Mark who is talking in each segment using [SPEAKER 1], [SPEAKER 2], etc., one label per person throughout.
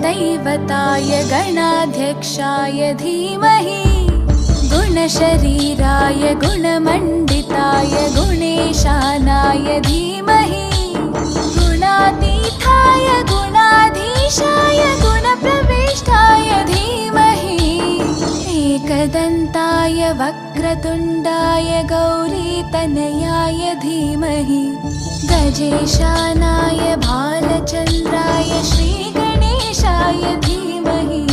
[SPEAKER 1] गुरुदैवताय गणाध्यक्षाय धीमहि गुणशरीराय गुणमण्डिताय गुणेशानाय धीमहि गुणातीताय गुणाधीशाय गुणप्रविष्टाय धीमहि एकदन्ताय वक्रतुण्डाय गौरीतनयाय धीमहि गजेशानाय भालचन्द्राय श्रीगणेशाय धीमहि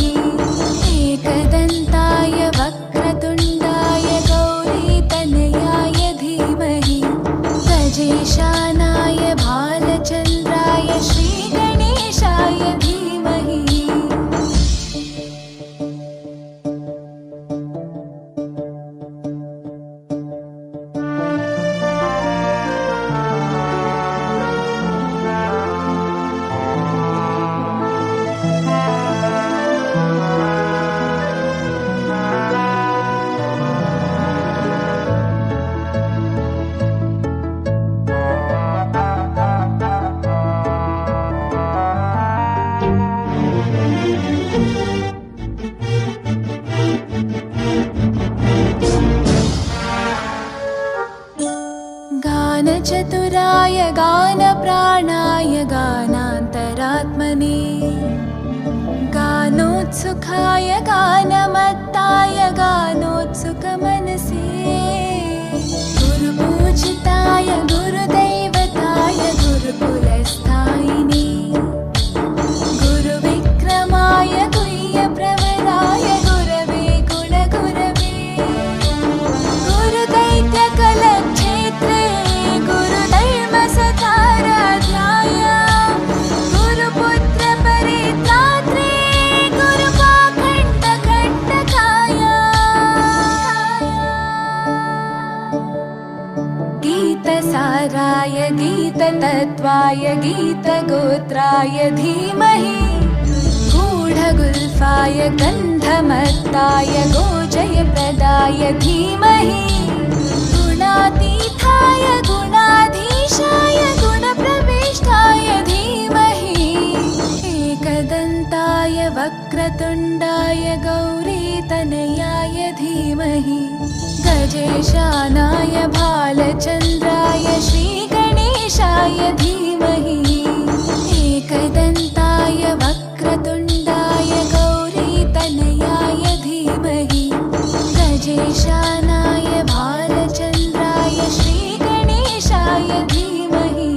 [SPEAKER 1] एकदन्ताय वक्रतुण्डाय गौरीतनयाय धीमहि गजेशानाय भालचन्द्राय श्रीगणेशाय धीमहि। गानचतुराय गानप्राणाय गानान्तरात्मने गानोत्सुकाय गानमत्ताय गानोत्सुकमनसे गुरुपूजिताय गुरुदैवताय गुरुकुलस्थायिने गुरुविक्रमाय गुह्यप्रवराय गुरवे गुणगुरवे गुरुदैत्यकलक्षेत्रे गुरुधर्मसताराध्याय गुरुपुत्रपरित्रात्रे गुरुपाखण्डखण्डकाय गीतसाराय गीततत्त्वाय गीतगोत्राय धीमहि गूढगुल्फाय गन्धमत्ताय गोजयप्रदाय धीमहि गुणातीताय गुणाधीशाय गुणप्रविष्टाय धीमहि एकदन्ताय वक्रतुण्डाय गौरीतनयाय धीमहि गजेशानाय भालचन्द्राय श्रीगणेशाय धीमहि एकदन्ताय वक्रतुण्डाय गौरीतनयाय धीमहि गजेशानाय भालचन्द्राय श्रीगणेशाय धीमहि।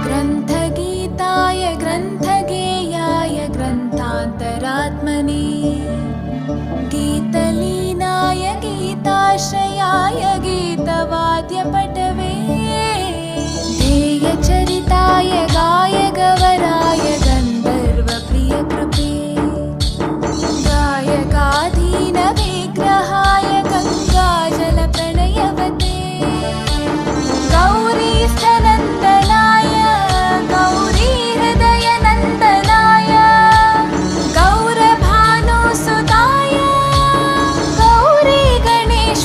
[SPEAKER 1] ग्रन्थगीताय ग्रन्थगेयाय ग्रन्थान्तरात्मने गीतलीनाय गीताश्रयाय गीतवाद्यपटवे ध्येयचरिताय गायगवराय गन्धर्वप्रियकृपे गायकाधीनविग्रहाय गङ्गाजलप्रणयवते गौरीस्थनन्दनाय गौरीहृदयनन्दनाय गौरभानुसुताय गौरीगणेश्वराय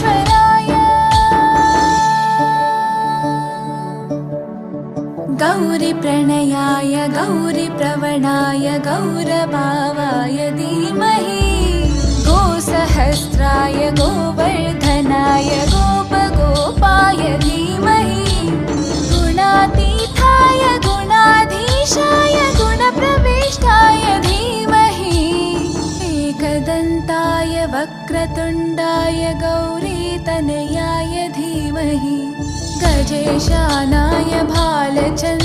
[SPEAKER 1] गौरीप्रणयाय गौरीप्रवणाय गौरभावाय धीमहि गोसहस्राय गोवर्धनाय गोपगोपाय धीमहि गुणातीताय गुणाधीशाय गुणप्रविष्टाय धीमहि एकदन्ताय वक्रतुण्डाय गौरीतनयाय धीमहि गजेशानाय भालचन्द्राय